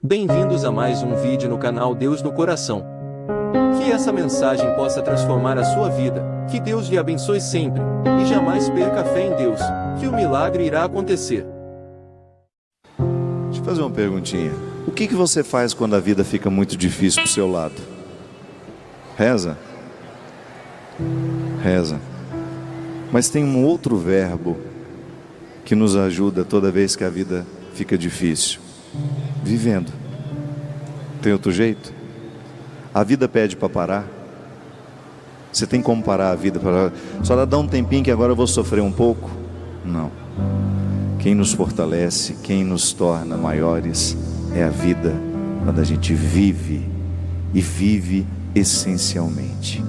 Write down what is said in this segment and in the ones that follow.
Bem-vindos a mais um vídeo no canal Deus no Coração. Que essa mensagem possa transformar a sua vida, que Deus lhe abençoe sempre, e jamais perca a fé em Deus, que o milagre irá acontecer. Deixa eu fazer uma perguntinha. O que você faz quando a vida fica muito difícil pro seu lado? Reza? Reza. Mas tem um outro verbo que nos ajuda toda vez que a vida fica difícil. Vivendo. Tem outro jeito? A vida pede para parar. Você tem como parar a vida? Só dá um tempinho que agora eu vou sofrer um pouco? Não. Quem nos fortalece, quem nos torna maiores é a vida, quando a gente vive, e vive essencialmente.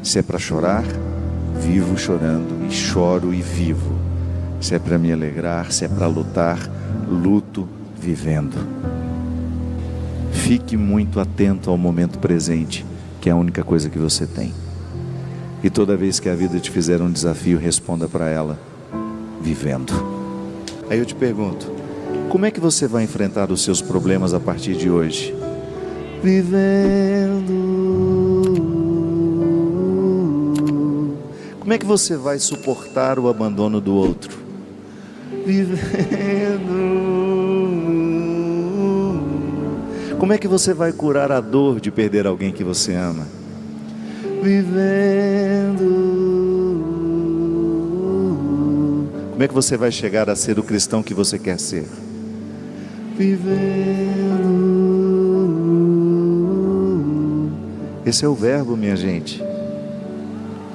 Se é para chorar, vivo chorando, e choro e vivo. Se é para me alegrar, se é para lutar, luto vivendo. Fique muito atento ao momento presente, que é a única coisa que você tem. E toda vez que a vida te fizer um desafio, responda para ela, vivendo. Aí eu te pergunto, como é que você vai enfrentar os seus problemas a partir de hoje? Vivendo. Como é que você vai suportar o abandono do outro? Vivendo. Como é que você vai curar a dor de perder alguém que você ama? Vivendo. Como é que você vai chegar a ser o cristão que você quer ser? Vivendo. Esse é o verbo, minha gente.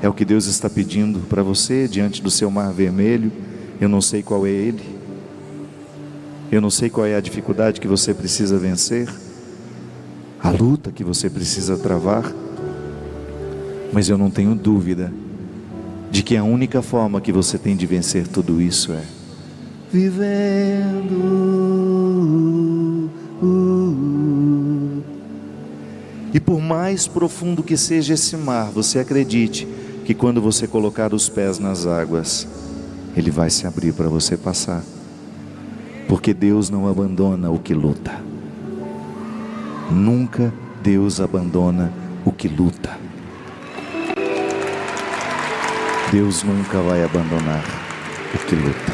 É o que Deus está pedindo para você diante do seu mar vermelho. Eu não sei qual é ele. Eu não sei qual é a dificuldade que você precisa vencer, a luta que você precisa travar, mas eu não tenho dúvida de que a única forma que você tem de vencer tudo isso é vivendo. E por mais profundo que seja esse mar, você acredite que quando você colocar os pés nas águas, ele vai se abrir para você passar, porque Deus não abandona o que luta. Nunca Deus abandona o que luta. Deus nunca vai abandonar o que luta.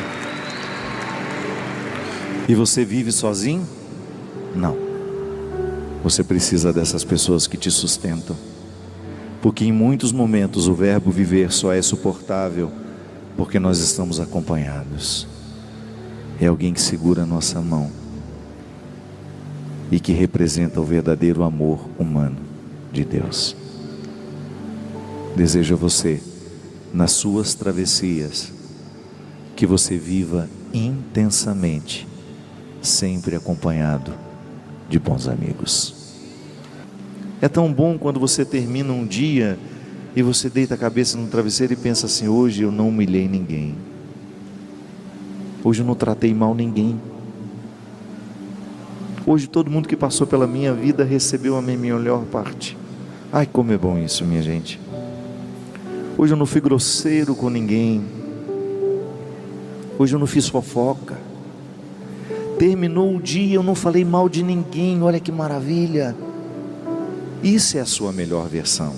E você vive sozinho? Não. Você precisa dessas pessoas que te sustentam, porque em muitos momentos o verbo viver só é suportável porque nós estamos acompanhados. É alguém que segura a nossa mão e que representa o verdadeiro amor humano de Deus. Desejo a você, nas suas travessias, que você viva intensamente, sempre acompanhado de bons amigos. É tão bom quando você termina um dia e você deita a cabeça no travesseiro e pensa assim: hoje eu não humilhei ninguém, hoje eu não tratei mal ninguém, hoje todo mundo que passou pela minha vida recebeu a minha melhor parte. Ai, como é bom isso, minha gente. Hoje eu não fui grosseiro com ninguém, hoje eu não fiz fofoca. Terminou o dia, eu não falei mal de ninguém. Olha que maravilha. Isso é a sua melhor versão,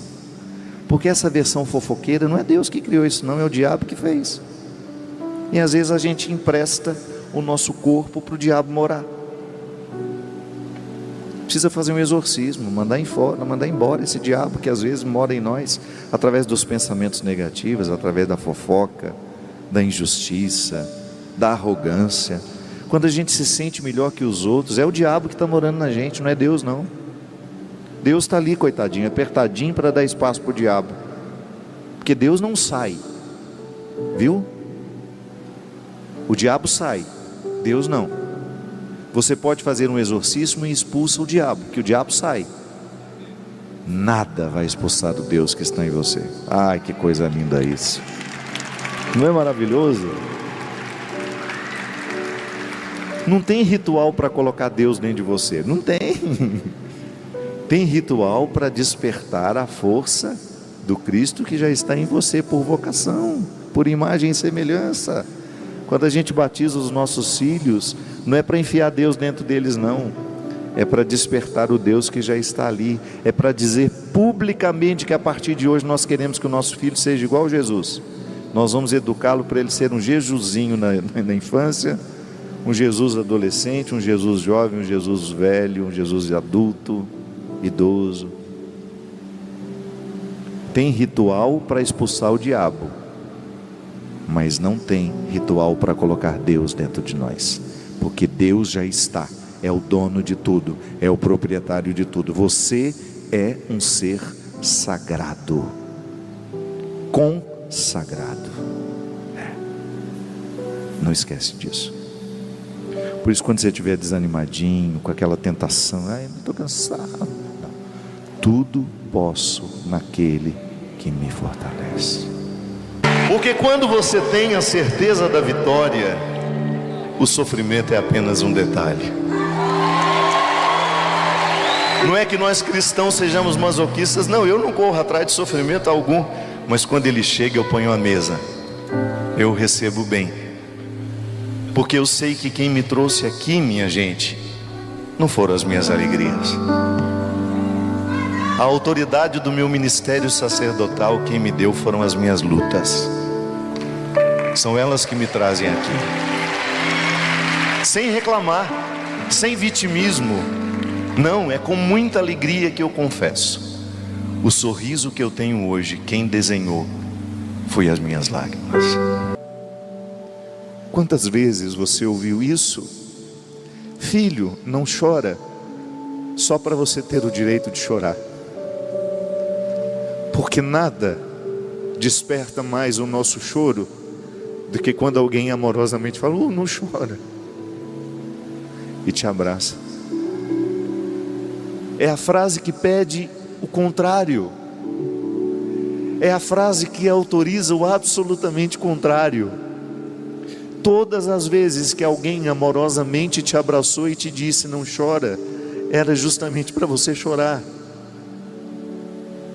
porque essa versão fofoqueira não é Deus que criou isso, não, é o diabo que fez. E às vezes a gente empresta o nosso corpo para o diabo morar. Precisa fazer um exorcismo, mandar embora esse diabo que às vezes mora em nós, através dos pensamentos negativos, através da fofoca, da injustiça, da arrogância. Quando a gente se sente melhor que os outros, é o diabo que está morando na gente, não é Deus não. Deus está ali, coitadinho, apertadinho para dar espaço para o diabo, porque Deus não sai, viu? O diabo sai, Deus não. Você pode fazer um exorcismo e expulsa o diabo, que o diabo sai. Nada vai expulsar o Deus que está em você. Ai, que coisa linda isso. Não é maravilhoso? Não tem ritual para colocar Deus dentro de você, não tem. Tem ritual para despertar a força do Cristo que já está em você por vocação, por imagem e semelhança. Quando a gente batiza os nossos filhos, não é para enfiar Deus dentro deles não, é para despertar o Deus que já está ali, é para dizer publicamente que a partir de hoje nós queremos que o nosso filho seja igual a Jesus. Nós vamos educá-lo para ele ser um Jesusinho na infância, um Jesus adolescente, um Jesus jovem, um Jesus velho, um Jesus adulto, idoso. Tem ritual para expulsar o diabo, mas não tem ritual para colocar Deus dentro de nós, porque Deus já está, é o dono de tudo, é o proprietário de tudo. Você é um ser sagrado, consagrado. Não esquece disso. Por isso, quando você estiver desanimadinho, com aquela tentação, ai, não estou cansado, não. Tudo posso naquele que me fortalece. Porque quando você tem a certeza da vitória, o sofrimento é apenas um detalhe. Não é que nós cristãos sejamos masoquistas, não, eu não corro atrás de sofrimento algum, mas quando ele chega eu ponho a mesa, eu recebo bem, porque eu sei que quem me trouxe aqui, minha gente, não foram as minhas alegrias. A autoridade do meu ministério sacerdotal, quem me deu foram as minhas lutas. São elas que me trazem aqui. Sem reclamar, sem vitimismo. Não, é com muita alegria que eu confesso. O sorriso que eu tenho hoje, quem desenhou foi as minhas lágrimas. Quantas vezes você ouviu isso? Filho, não chora, só para você ter o direito de chorar. Porque nada desperta mais o nosso choro do que quando alguém amorosamente fala, não chora, e te abraça. É a frase que pede o contrário, é a frase que autoriza o absolutamente contrário. Todas as vezes que alguém amorosamente te abraçou e te disse não chora, era justamente para você chorar,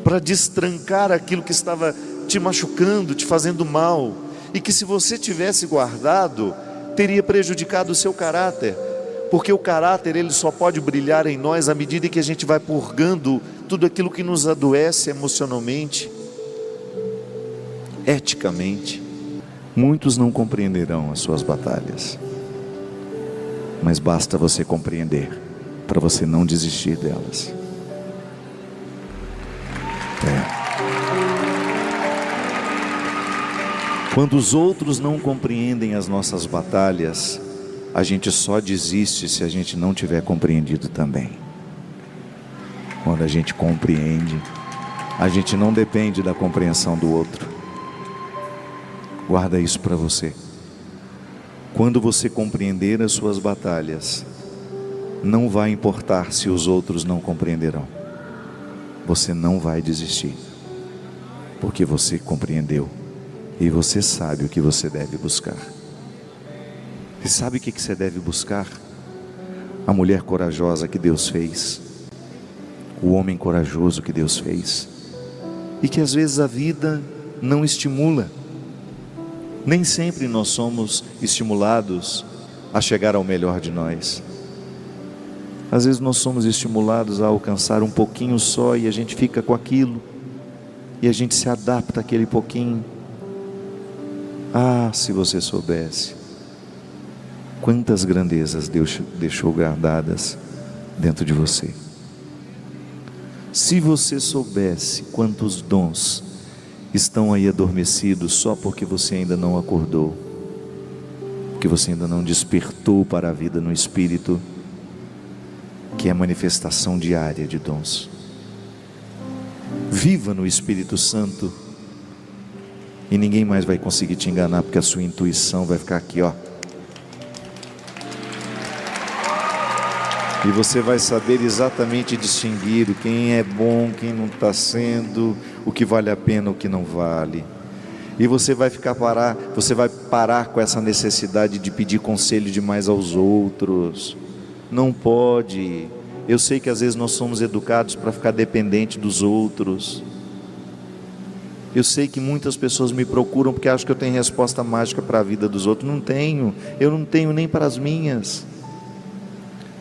para destrancar aquilo que estava te machucando, te fazendo mal, e que se você tivesse guardado, teria prejudicado o seu caráter, porque o caráter ele só pode brilhar em nós à medida que a gente vai purgando tudo aquilo que nos adoece emocionalmente, eticamente. Muitos não compreenderão as suas batalhas, mas basta você compreender para você não desistir delas. Quando os outros não compreendem as nossas batalhas, a gente só desiste se a gente não tiver compreendido também. Quando a gente compreende, a gente não depende da compreensão do outro. Guarda isso para você. Quando você compreender as suas batalhas, não vai importar se os outros não compreenderão. Você não vai desistir, porque você compreendeu e você sabe o que você deve buscar. E sabe o que você deve buscar? A mulher corajosa que Deus fez, o homem corajoso que Deus fez, e que às vezes a vida não estimula. Nem sempre nós somos estimulados a chegar ao melhor de nós. Às vezes nós somos estimulados a alcançar um pouquinho só, e a gente fica com aquilo, e a gente se adapta àquele pouquinho. Ah, se você soubesse quantas grandezas Deus deixou guardadas dentro de você. Se você soubesse quantos dons estão aí adormecidos só porque você ainda não acordou, porque você ainda não despertou para a vida no Espírito, que é a manifestação diária de dons. Viva no Espírito Santo, e ninguém mais vai conseguir te enganar, porque a sua intuição vai ficar aqui, ó. E você vai saber exatamente distinguir quem é bom, quem não está sendo, o que vale a pena, o que não vale. E você vai parar com essa necessidade de pedir conselho demais aos outros. Não pode. Eu sei que às vezes nós somos educados para ficar dependente dos outros. Eu sei que muitas pessoas me procuram porque acham que eu tenho resposta mágica para a vida dos outros. Não tenho. Eu não tenho nem para as minhas.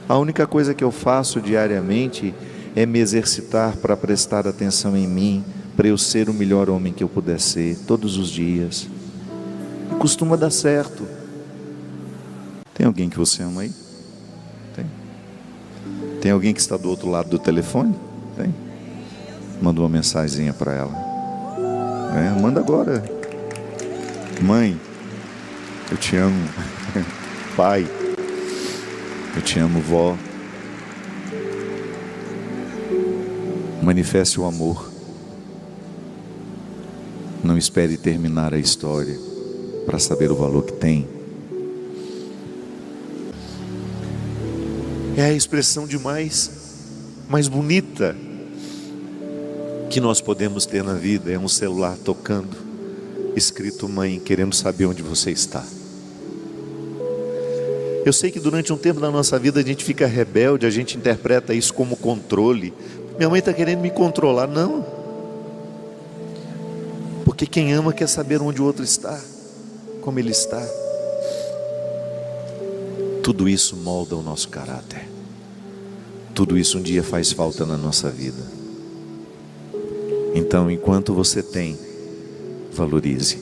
A única coisa que eu faço diariamente é me exercitar para prestar atenção em mim, para eu ser o melhor homem que eu puder ser, todos os dias. E costuma dar certo. Tem alguém que você ama aí? Tem. Tem alguém que está do outro lado do telefone? Tem. Manda uma mensagenzinha para ela. Manda agora. Mãe, eu te amo. Pai, eu te amo. Vó, manifeste o amor. Não espere terminar a história para saber o valor que tem. É a expressão de mais bonita que nós podemos ter na vida. É um celular tocando, escrito mãe, querendo saber onde você está. Eu sei que durante um tempo da nossa vida a gente fica rebelde, a gente interpreta isso como controle. Minha mãe está querendo me controlar. Não, porque quem ama quer saber onde o outro está, como ele está. Tudo isso molda o nosso caráter. Tudo isso um dia faz falta na nossa vida. Então, enquanto você tem, valorize.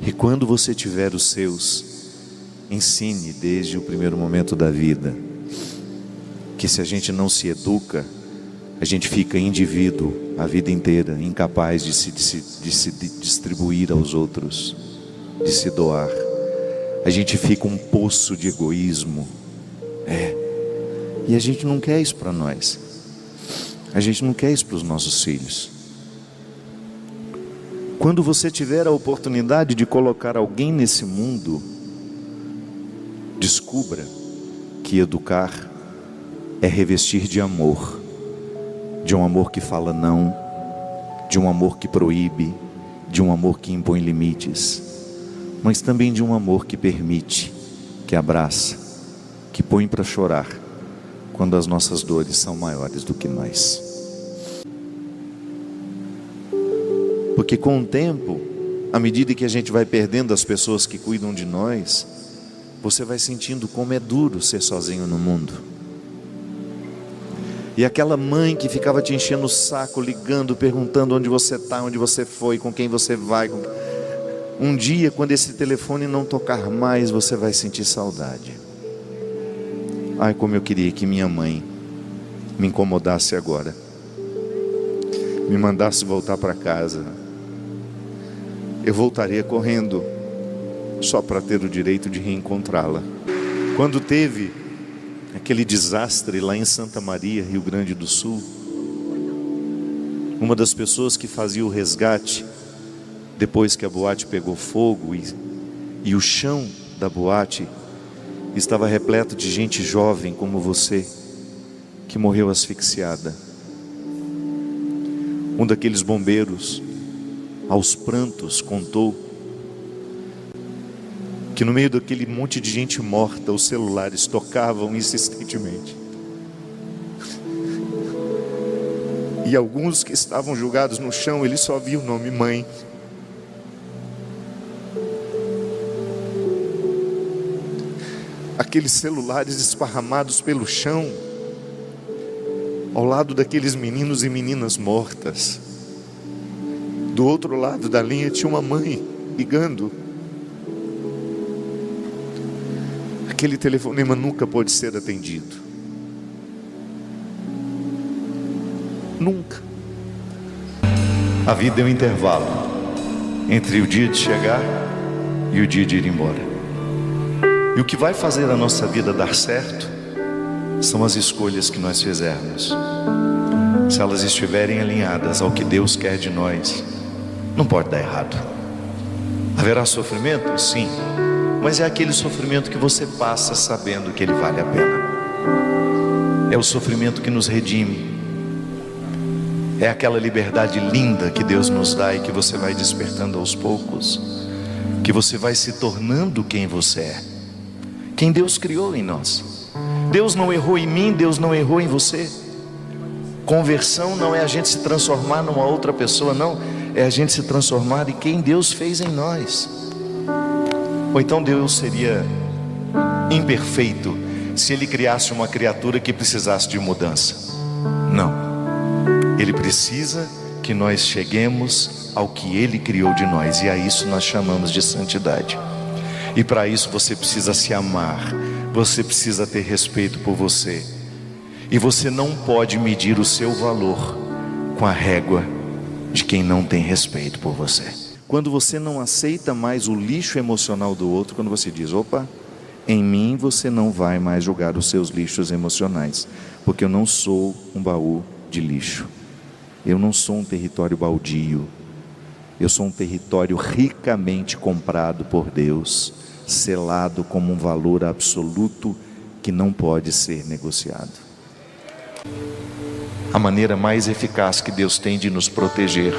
E quando você tiver os seus, ensine desde o primeiro momento da vida. Que se a gente não se educa, a gente fica indivíduo a vida inteira, incapaz de se distribuir aos outros, de se doar. A gente fica um poço de egoísmo. E a gente não quer isso para nós. A gente não quer isso para os nossos filhos. Quando você tiver a oportunidade de colocar alguém nesse mundo, descubra que educar é revestir de amor. De um amor que fala não, de um amor que proíbe, de um amor que impõe limites, mas também de um amor que permite, que abraça, que põe para chorar quando as nossas dores são maiores do que nós. Porque com o tempo, à medida que a gente vai perdendo as pessoas que cuidam de nós, você vai sentindo como é duro ser sozinho no mundo. E aquela mãe que ficava te enchendo o saco, ligando, perguntando onde você está, onde você foi, com quem você vai. Um dia, quando esse telefone não tocar mais, você vai sentir saudade. Ai, como eu queria que minha mãe me incomodasse agora, me mandasse voltar para casa. Eu voltaria correndo, só para ter o direito de reencontrá-la. Quando teve aquele desastre lá em Santa Maria, Rio Grande do Sul, uma das pessoas que fazia o resgate, depois que a boate pegou fogo e o chão da boate estava repleto de gente jovem como você, que morreu asfixiada. Um daqueles bombeiros, aos prantos, contou que no meio daquele monte de gente morta, os celulares tocavam insistentemente. E alguns que estavam jogados no chão, ele só via o nome mãe. Aqueles celulares esparramados pelo chão, ao lado daqueles meninos e meninas mortas. Do outro lado da linha tinha uma mãe ligando. Aquele telefonema nunca pode ser atendido. Nunca. A vida é um intervalo entre o dia de chegar e o dia de ir embora. E o que vai fazer a nossa vida dar certo são as escolhas que nós fizermos. Se elas estiverem alinhadas ao que Deus quer de nós, não pode dar errado. Haverá sofrimento? Sim. Mas é aquele sofrimento que você passa sabendo que ele vale a pena. É o sofrimento que nos redime. É aquela liberdade linda que Deus nos dá e que você vai despertando aos poucos, que você vai se tornando quem você é, quem Deus criou em nós. Deus não errou em mim, Deus não errou em você. Conversão não é a gente se transformar numa outra pessoa, não. É a gente se transformar em quem Deus fez em nós. Ou então Deus seria imperfeito se Ele criasse uma criatura que precisasse de mudança. Não. Ele precisa que nós cheguemos ao que Ele criou de nós, e a isso nós chamamos de santidade. E para isso você precisa se amar, você precisa ter respeito por você, e você não pode medir o seu valor com a régua de quem não tem respeito por você. Quando você não aceita mais o lixo emocional do outro, quando você diz: opa, em mim você não vai mais jogar os seus lixos emocionais, porque eu não sou um baú de lixo, eu não sou um território baldio, eu sou um território ricamente comprado por Deus, selado como um valor absoluto que não pode ser negociado. A maneira mais eficaz que Deus tem de nos proteger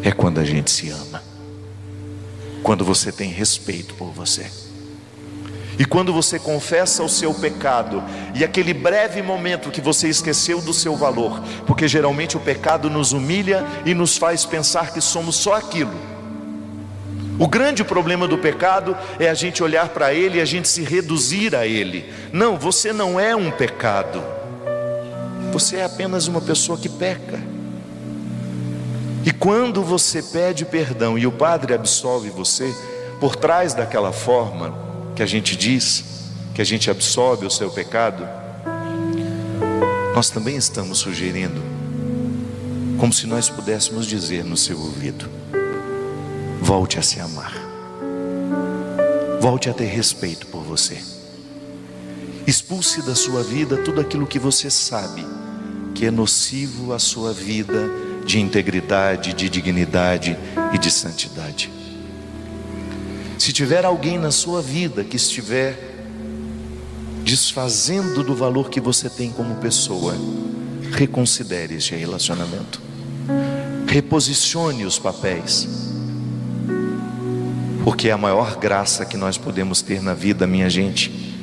é quando a gente se ama, quando você tem respeito por você, e quando você confessa o seu pecado, e aquele breve momento que você esqueceu do seu valor, porque geralmente o pecado nos humilha e nos faz pensar que somos só aquilo. O grande problema do pecado é a gente olhar para ele e a gente se reduzir a ele. Não, você não é um pecado, você é apenas uma pessoa que peca. E quando você pede perdão e o Padre absolve você, por trás daquela forma que a gente diz, que a gente absolve o seu pecado, nós também estamos sugerindo, como se nós pudéssemos dizer no seu ouvido: volte a se amar, volte a ter respeito por você, expulse da sua vida tudo aquilo que você sabe que é nocivo à sua vida de integridade, de dignidade e de santidade. Se tiver alguém na sua vida que estiver desfazendo do valor que você tem como pessoa, reconsidere esse relacionamento, reposicione os papéis, porque a maior graça que nós podemos ter na vida, minha gente,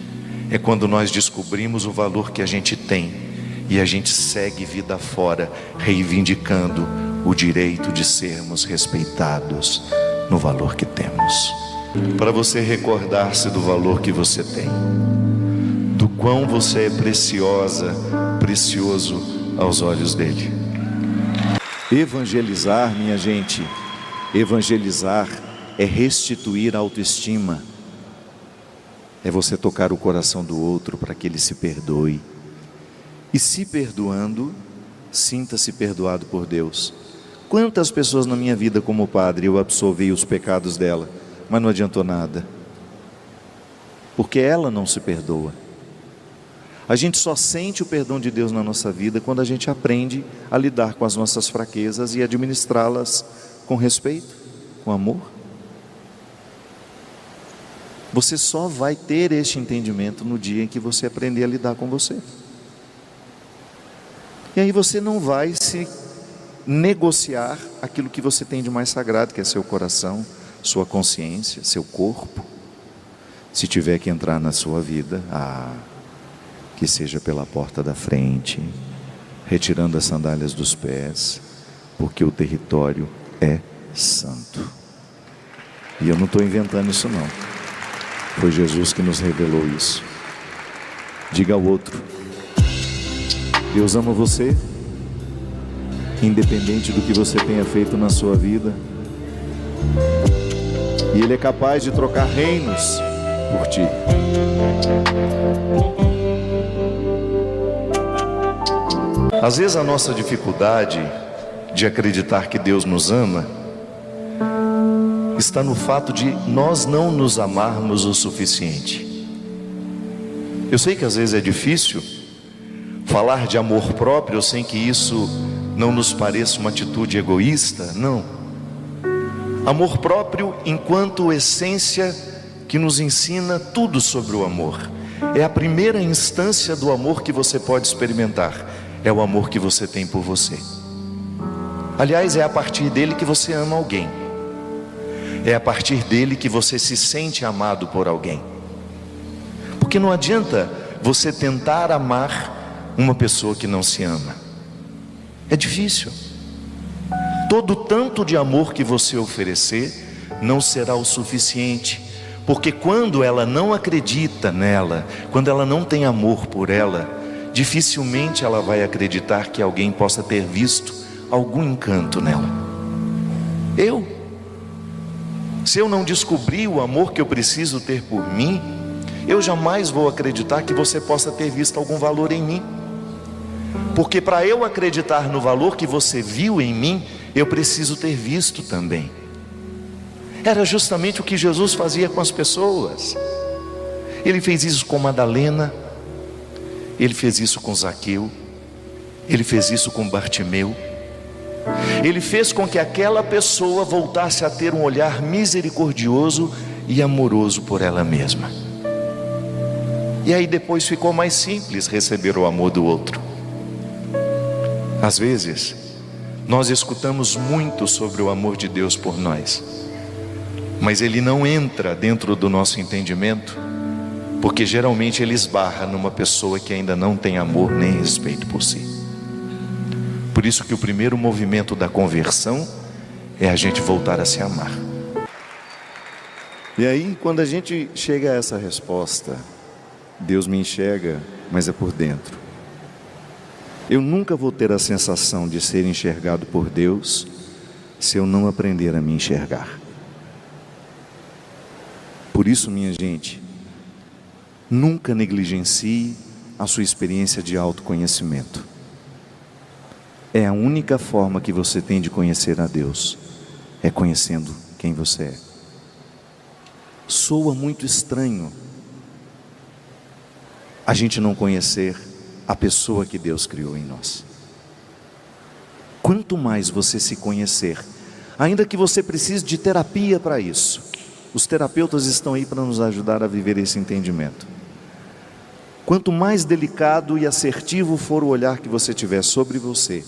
é quando nós descobrimos o valor que a gente tem e a gente segue vida fora, reivindicando o direito de sermos respeitados no valor que temos. Para você recordar-se do valor que você tem, do quão você é preciosa, precioso aos olhos dele. Evangelizar, minha gente, evangelizar é restituir a autoestima, é você tocar o coração do outro para que ele se perdoe, e se perdoando, sinta-se perdoado por Deus. Quantas pessoas na minha vida como padre eu absolvi os pecados dela, mas não adiantou nada, porque ela não se perdoa. A gente só sente o perdão de Deus na nossa vida quando a gente aprende a lidar com as nossas fraquezas e administrá-las com respeito, com amor. Você só vai ter este entendimento no dia em que você aprender a lidar com você. E aí você não vai se negociar aquilo que você tem de mais sagrado, que é seu coração, sua consciência, seu corpo. Se tiver que entrar na sua vida, que seja pela porta da frente, retirando as sandálias dos pés, porque o território é santo. E eu não estou inventando isso não, foi Jesus que nos revelou isso. Diga ao outro: Deus ama você, independente do que você tenha feito na sua vida, e Ele é capaz de trocar reinos por ti. Às vezes a nossa dificuldade de acreditar que Deus nos ama está no fato de nós não nos amarmos o suficiente. Eu sei que às vezes é difícil falar de amor próprio sem que isso não nos pareça uma atitude egoísta, não. Amor próprio enquanto essência que nos ensina tudo sobre o amor. É a primeira instância do amor que você pode experimentar, é o amor que você tem por você. Aliás, é a partir dele que você ama alguém, é a partir dele que você se sente amado por alguém. Porque não adianta você tentar amar uma pessoa que não se ama, é difícil. Todo tanto de amor que você oferecer não será o suficiente, Porque quando ela não acredita nela, quando ela não tem amor por ela, dificilmente ela vai acreditar que alguém possa ter visto algum encanto nela. Se eu não descobrir o amor que eu preciso ter por mim, eu jamais vou acreditar que você possa ter visto algum valor em mim. Porque para eu acreditar no valor que você viu em mim, eu preciso ter visto também. Era justamente o que Jesus fazia com as pessoas. Ele fez isso com Madalena, ele fez isso com Zaqueu, ele fez isso com Bartimeu. Ele fez com que aquela pessoa voltasse a ter um olhar misericordioso e amoroso por ela mesma. E aí depois ficou mais simples receber o amor do outro. Às vezes, nós escutamos muito sobre o amor de Deus por nós, mas ele não entra dentro do nosso entendimento, porque geralmente ele esbarra numa pessoa que ainda não tem amor nem respeito por si. Por isso que o primeiro movimento da conversão é a gente voltar a se amar. E aí, quando a gente chega a essa resposta, Deus me enxerga, mas é por dentro. Eu nunca vou ter a sensação de ser enxergado por Deus se eu não aprender a me enxergar. Por isso, minha gente, nunca negligencie a sua experiência de autoconhecimento. É a única forma que você tem de conhecer a Deus, é conhecendo quem você é. Soa muito estranho a gente não conhecer a pessoa que Deus criou em nós. Quanto mais você se conhecer, ainda que você precise de terapia para isso, os terapeutas estão aí para nos ajudar a viver esse entendimento. Quanto mais delicado e assertivo for o olhar que você tiver sobre você,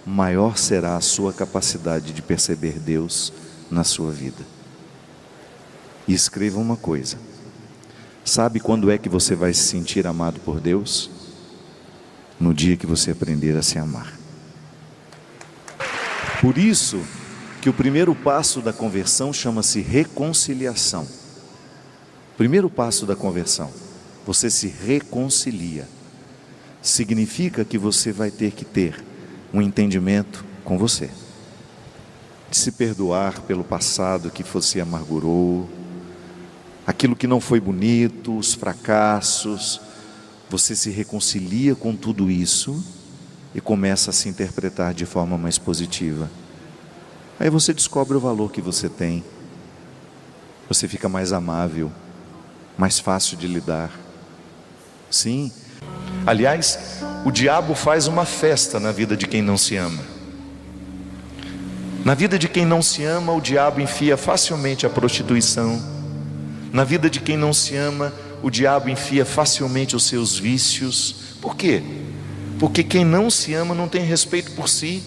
maior será a sua capacidade de perceber Deus na sua vida. E escreva uma coisa: sabe quando é que você vai se sentir amado por Deus? No dia que você aprender a se amar. Por isso que o primeiro passo da conversão chama-se reconciliação. Primeiro passo da conversão, você se reconcilia. Significa que você vai ter que ter um entendimento com você, de se perdoar pelo passado que você amargurou, aquilo que não foi bonito, os fracassos. Você se reconcilia com tudo isso e começa a se interpretar de forma mais positiva. Aí você descobre o valor que você tem, você fica mais amável, mais fácil de lidar. Sim, aliás, o diabo faz uma festa na vida de quem não se ama. Na vida de quem não se ama, o diabo enfia facilmente a prostituição. Na vida de quem não se ama, o diabo enfia facilmente os seus vícios. Por quê? Porque quem não se ama não tem respeito por si,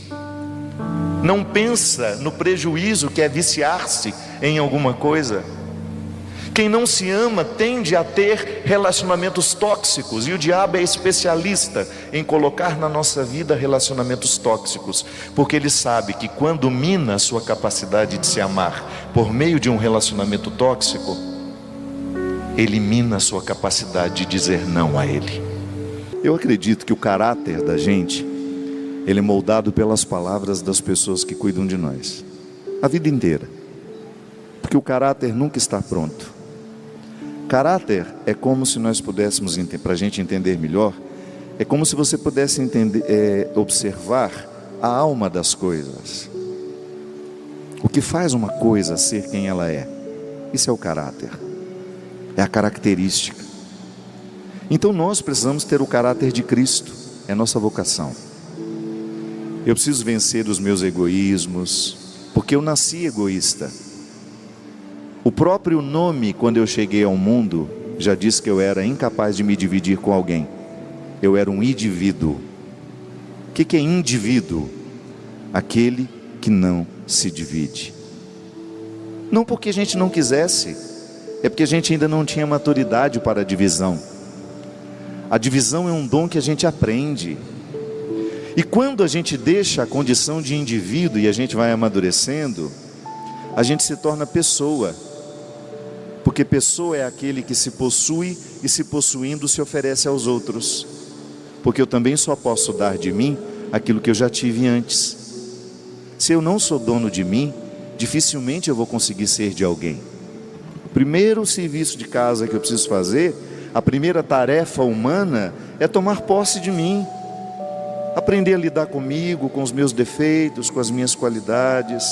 não pensa no prejuízo que é viciar-se em alguma coisa. Quem não se ama tende a ter relacionamentos tóxicos, e o diabo é especialista em colocar na nossa vida relacionamentos tóxicos, porque ele sabe que quando mina a sua capacidade de se amar por meio de um relacionamento tóxico, ele mina a sua capacidade de dizer não a ele. Eu acredito que o caráter da gente, ele é moldado pelas palavras das pessoas que cuidam de nós, a vida inteira, porque o caráter nunca está pronto. Caráter é como se nós pudéssemos, para a gente entender melhor, é como se você pudesse observar a alma das coisas. O que faz uma coisa ser quem ela é, isso é o caráter, é a característica. Então nós precisamos ter o caráter de Cristo, é a nossa vocação. Eu preciso vencer os meus egoísmos, porque eu nasci egoísta. O próprio nome, quando eu cheguei ao mundo, já disse que eu era incapaz de me dividir com alguém. Eu era um indivíduo. O que é indivíduo? Aquele que não se divide. Não porque a gente não quisesse, é porque a gente ainda não tinha maturidade para a divisão. A divisão é um dom que a gente aprende. E quando a gente deixa a condição de indivíduo e a gente vai amadurecendo, a gente se torna pessoa. Porque pessoa é aquele que se possui e, se possuindo, se oferece aos outros. Porque eu também só posso dar de mim aquilo que eu já tive antes. Se eu não sou dono de mim, dificilmente eu vou conseguir ser de alguém. O primeiro serviço de casa que eu preciso fazer, a primeira tarefa humana, é tomar posse de mim. Aprender a lidar comigo, com os meus defeitos, com as minhas qualidades.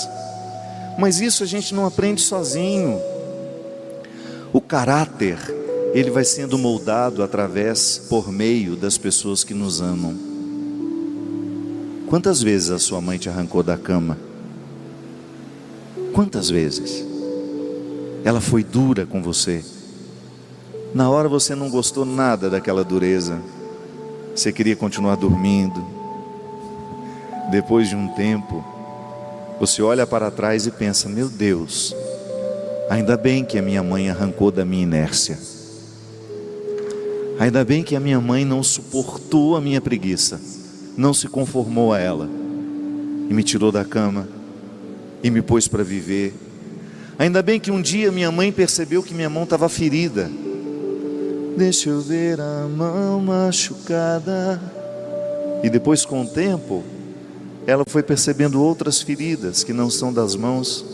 Mas isso a gente não aprende sozinho. O caráter, ele vai sendo moldado por meio das pessoas que nos amam. Quantas vezes a sua mãe te arrancou da cama? Quantas vezes? Ela foi dura com você. Na hora você não gostou nada daquela dureza. Você queria continuar dormindo. Depois de um tempo, você olha para trás e pensa: meu Deus, ainda bem que a minha mãe arrancou da minha inércia. Ainda bem que a minha mãe não suportou a minha preguiça, não se conformou a ela e me tirou da cama e me pôs para viver. Ainda bem que um dia minha mãe percebeu que minha mão estava ferida. Deixa eu ver a mão machucada. E depois, com o tempo, ela foi percebendo outras feridas que não são das mãos.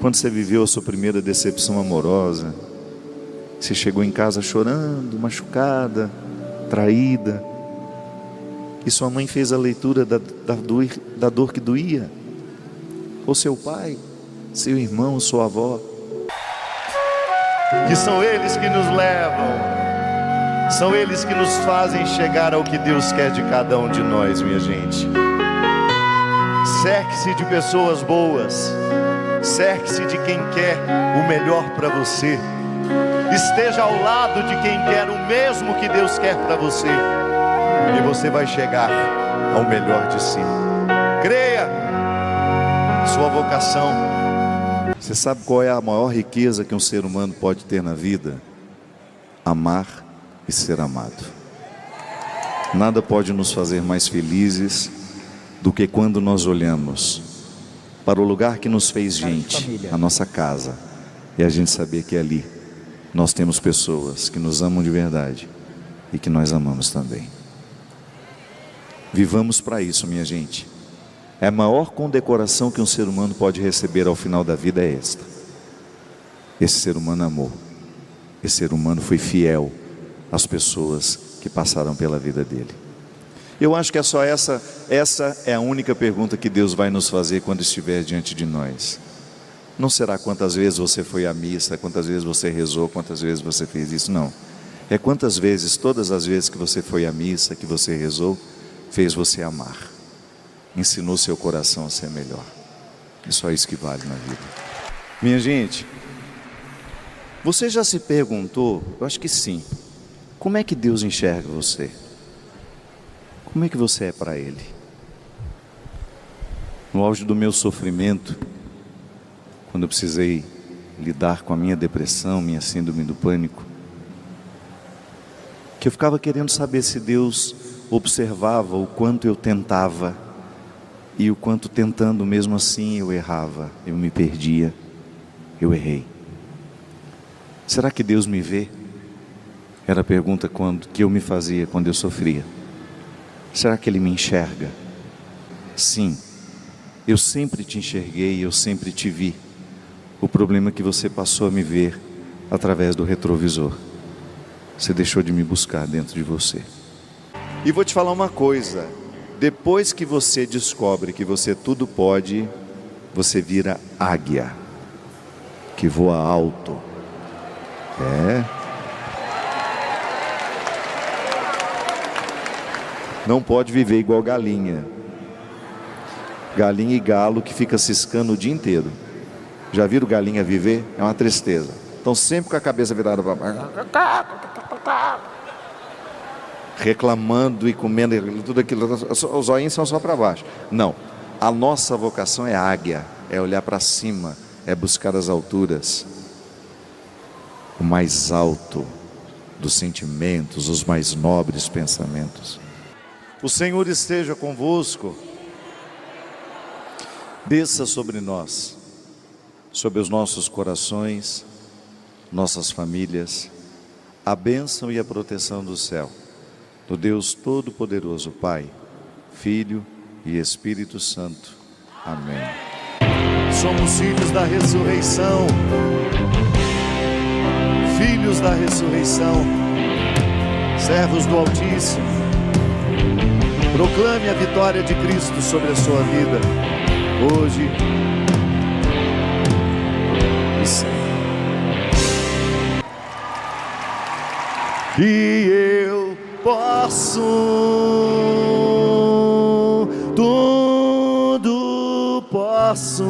Quando você viveu a sua primeira decepção amorosa, você chegou em casa chorando, machucada, traída, e sua mãe fez a leitura da dor que doía. Ou seu pai, seu irmão, sua avó, que são eles que nos levam, são eles que nos fazem chegar ao que Deus quer de cada um de nós, minha gente. Cerque-se de pessoas boas, cerque-se de quem quer o melhor para você, esteja ao lado de quem quer o mesmo que Deus quer para você, e você vai chegar ao melhor de si. Creia, sua vocação. Você sabe qual é a maior riqueza que um ser humano pode ter na vida? Amar e ser amado. Nada pode nos fazer mais felizes do que quando nós olhamos para o lugar que nos fez gente, a nossa casa, e a gente saber que ali nós temos pessoas que nos amam de verdade e que nós amamos também. Vivamos para isso, minha gente. A maior condecoração que um ser humano pode receber ao final da vida é esta: esse ser humano amou, esse ser humano foi fiel às pessoas que passaram pela vida dele. Eu acho que é só essa é a única pergunta que Deus vai nos fazer quando estiver diante de nós. Não será quantas vezes você foi à missa, quantas vezes você rezou, quantas vezes você fez isso, não. É quantas vezes, todas as vezes que você foi à missa, que você rezou, fez você amar, ensinou seu coração a ser melhor. É só isso que vale na vida. Minha gente, você já se perguntou, eu acho que sim, como é que Deus enxerga você? Como é que você é para Ele? No auge do meu sofrimento, quando eu precisei lidar com a minha depressão, minha síndrome do pânico, que eu ficava querendo saber se Deus observava o quanto eu tentava e o quanto tentando mesmo assim eu errava, eu me perdia, eu errei. Será que Deus me vê? Era a pergunta que eu me fazia quando eu sofria. Será que Ele me enxerga? Sim, eu sempre te enxerguei, eu sempre te vi. O problema é que você passou a me ver através do retrovisor. Você deixou de me buscar dentro de você. E vou te falar uma coisa: depois que você descobre que você tudo pode, você vira águia, que voa alto. Não pode viver igual galinha. Galinha e galo que fica ciscando o dia inteiro. Já viram galinha viver? É uma tristeza. Estão sempre com a cabeça virada para baixo, reclamando e comendo tudo aquilo. Os olhinhos são só para baixo. Não, a nossa vocação é águia, é olhar para cima, é buscar as alturas, o mais alto dos sentimentos, os mais nobres pensamentos. O Senhor esteja convosco. Desça sobre nós, sobre os nossos corações, nossas famílias, a bênção e a proteção do céu, do Deus Todo-Poderoso, Pai, Filho e Espírito Santo. Amém. Somos filhos da ressurreição, filhos da ressurreição, servos do Altíssimo. Proclame a vitória de Cristo sobre a sua vida, hoje e sempre. Que eu posso tudo posso